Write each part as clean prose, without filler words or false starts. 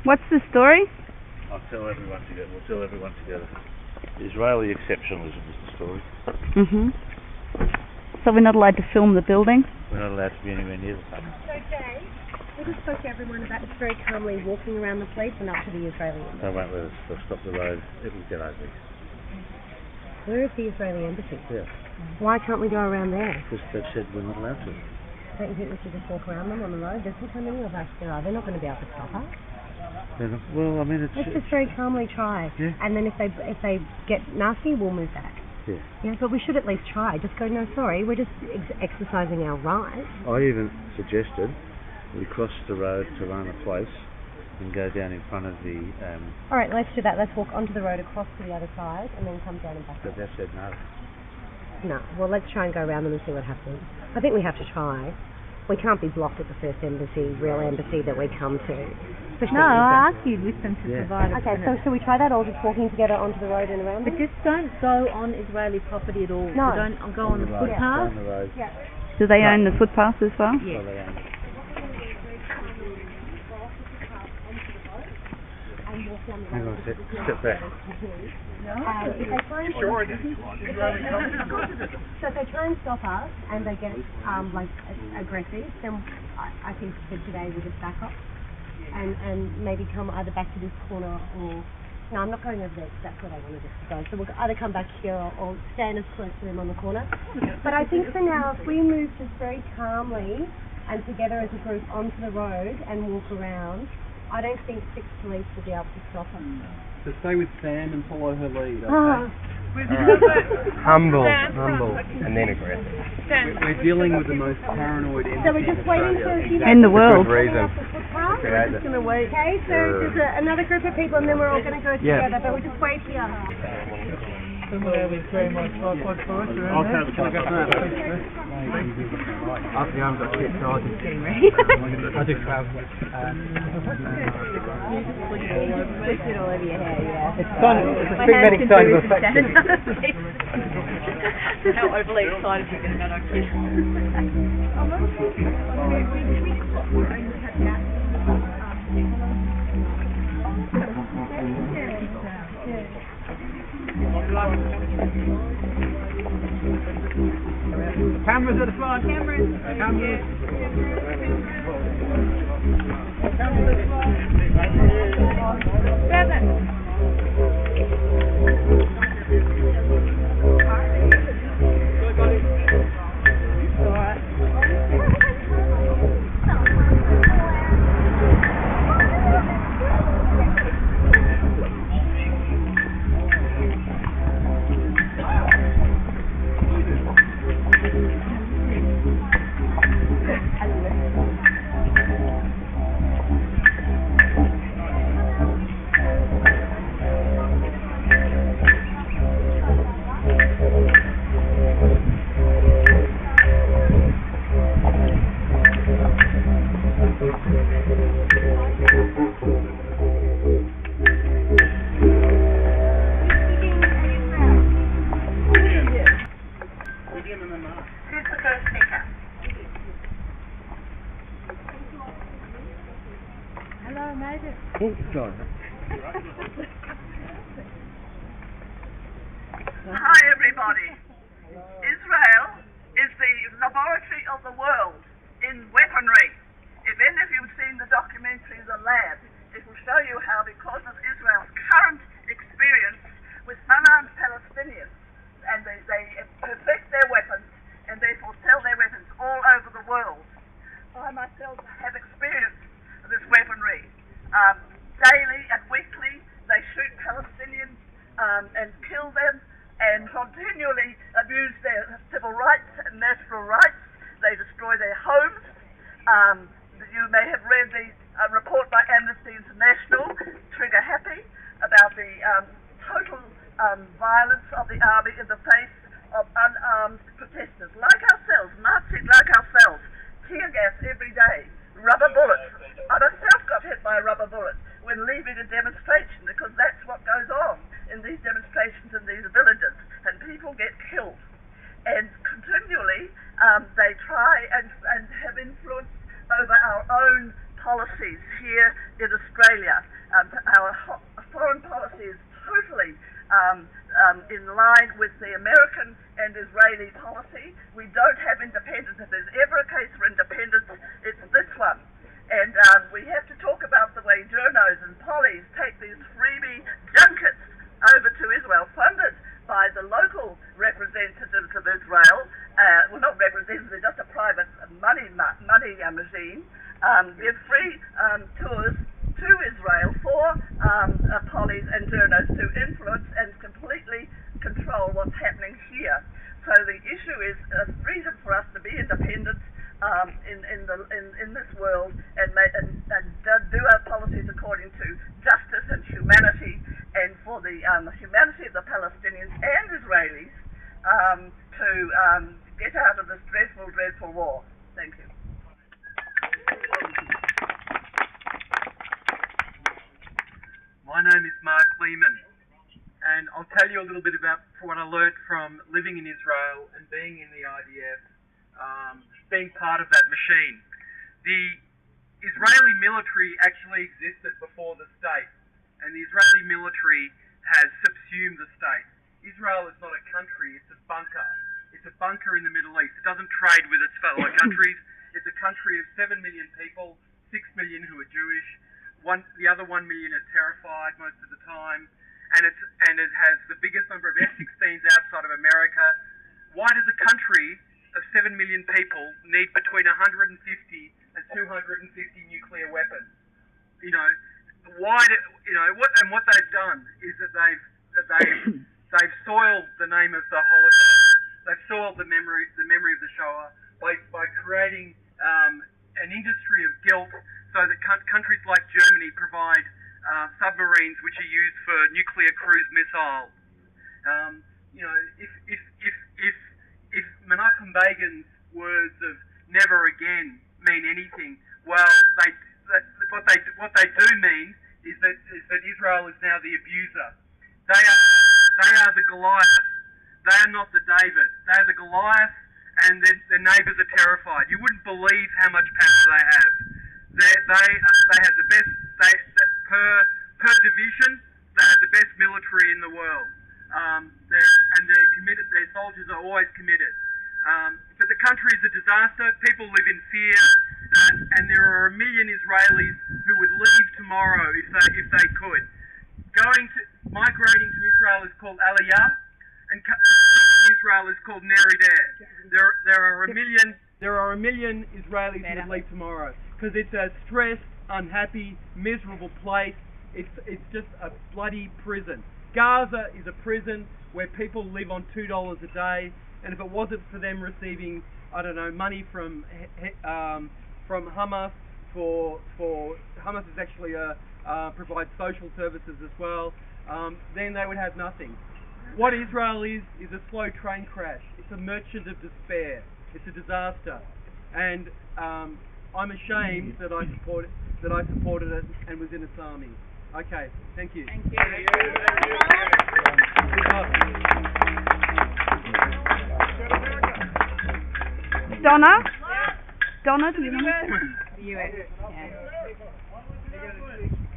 What's the story? We'll tell everyone together. Israeli exceptionalism is the story. So we're not allowed to film the building? We're not allowed to be anywhere near the place. So Jay, we just spoke to everyone about just very calmly walking around the police and up to the Israeli embassy. They won't let us. They'll stop the road. It will get ugly. Where is the Israeli embassy? Yeah. Why can't we go around there? Because they've said we're not allowed to. Don't you think we should just walk around them on the road? There's so many of us there. They're not going to be able to stop us. Well, I mean, Let's just very calmly try. Yeah. And then if they get nasty, we'll move back. Yeah. Yeah, but we should at least try. Just go, no, sorry, we're just exercising our right. I even suggested we cross the road to Rana Place and go down in front of the... All right, let's do that. Let's walk onto the road across to the other side and then come down and back But up. they said no. No, well, let's try and go around them and see what happens. I think we have to try. We can't be blocked at the first real embassy that we come to. No, I argued with them to provide a Okay, so should we try that, or just walking together onto the road and around But them? just don't go on Israeli property at all. No. So don't go on the footpath. Down the road. Yeah. Do they own the footpath as well? Yeah. So they own it. Hang on a sec. Step back. So if they try and stop us and they get aggressive, then I think for today we just back up and maybe come either back to this corner or... No, I'm not going over there. That's what I wanted us to go. So we'll either come back here or stand as close to them on the corner. But I think for now, if we move just very calmly and together as a group onto the road and walk around, I don't think 6 police will be able to stop us. So stay with Sam and follow her lead, okay? Humble, and then aggressive. We're dealing with the most paranoid entity So we're just waiting for a few In the world. Good reason. We're just going to wait. Okay, so there's another group of people and then we're all going to go together, but we'll just wait here. After the arms got shit started. I do travel. It all over your hair, yeah. It's a stigmatic sign of affection. How overly excited you're going to go Cameras at the front. Cameras. Hi everybody. Israel is the laboratory of the world in weaponry. If any of you have seen the documentary The Lab, it will show you how, because of Israel's current experience with unarmed Palestinians, and they perfect their weapons and therefore sell their weapons all over the world. I myself have experience of this weaponry. Daily and weekly they shoot Palestinians and kill them and continually abuse their civil rights and natural rights. They destroy their homes. You may have read the report by Amnesty International, Trigger Happy, about the total violence of the army in the face of unarmed protesters like ourselves, marching like ourselves, tear gas every day, rubber bullets. I myself got hit by a rubber bullet when leaving a demonstration, because that's what goes on in these demonstrations in these villages, and people get killed. And continually they try and have influence over our own policies here in Australia. in line with the American and Israeli policy. We don't have independence. If there's ever a case for independence, it's this one. And we have to talk about the way journos and pollies take these freebie junkets over to Israel, funded by the local representatives of Israel. Well, not representatives, they're just a private money machine. Give free tours to Israel for pollies and journos to influence and completely control what's happening here. So the issue is freedom for us to be independent in this world and do our policies according to justice and humanity, and for the humanity of the Palestinians and Israelis to get out of this dreadful, dreadful war. Thank you. My name is Mark Lehman, and I'll tell you a little bit about what I learnt from living in Israel and being in the IDF, being part of that machine. The Israeli military actually existed before the state, and the Israeli military has subsumed the state. Israel is not a country, it's a bunker. It's a bunker in the Middle East. It doesn't trade with its fellow countries. It's a country of 7 million people, 6 million who are Jewish. The other 1 million are terrified most of the time, and it has the biggest number of F-16s outside of America. Why does a country of 7 million people need between 150 and 250 nuclear weapons? What they've done is that they've soiled the name of the Holocaust. They've soiled the memory of the Shoah by creating an industry of guilt, so that countries like Germany provide submarines which are used for nuclear cruise missiles. If Menachem Begin's words of "never again" mean anything, well, what they do mean is that Israel is now the abuser. They are the Goliath. They are not the David. They are the Goliath, and their neighbours are terrified. You wouldn't believe how much power they have. They have the best. Per division, they have the best military in the world. They're committed. Their soldiers are always committed. But the country is a disaster. People live in fear, and there are 1 million Israelis who would leave tomorrow if they could. Migrating to Israel is called Aliyah, and leaving Israel is called Nerideh. There are 1 million. There are 1 million Israelis who would leave tomorrow because it's a stressed, unhappy, miserable place. It's just a bloody prison. Gaza is a prison where people live on $2 a day, and if it wasn't for them receiving, money from Hamas for Hamas is actually provides social services as well, then they would have nothing. What Israel is a slow train crash. It's a merchant of despair. It's a disaster, and I'm ashamed that I supported it and was in its army. Okay, thank you. Thank you. Donna, do you want to? The US. Yeah.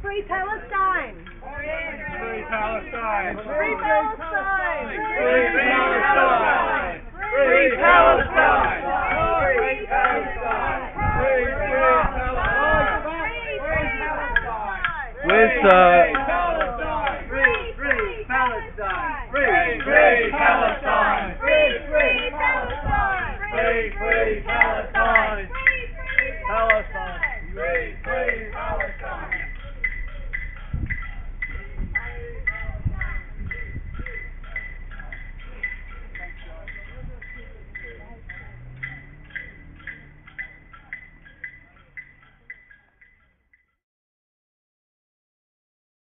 Free Palestine! Free Palestine! Free Palestine! Free Palestine! Free Palestine! Free Palestine! Free Palestine! Where's Free Palestine! Free Palestine! Free Palestine! Free Palestine! Free Palestine! Palestine! Free Palestine!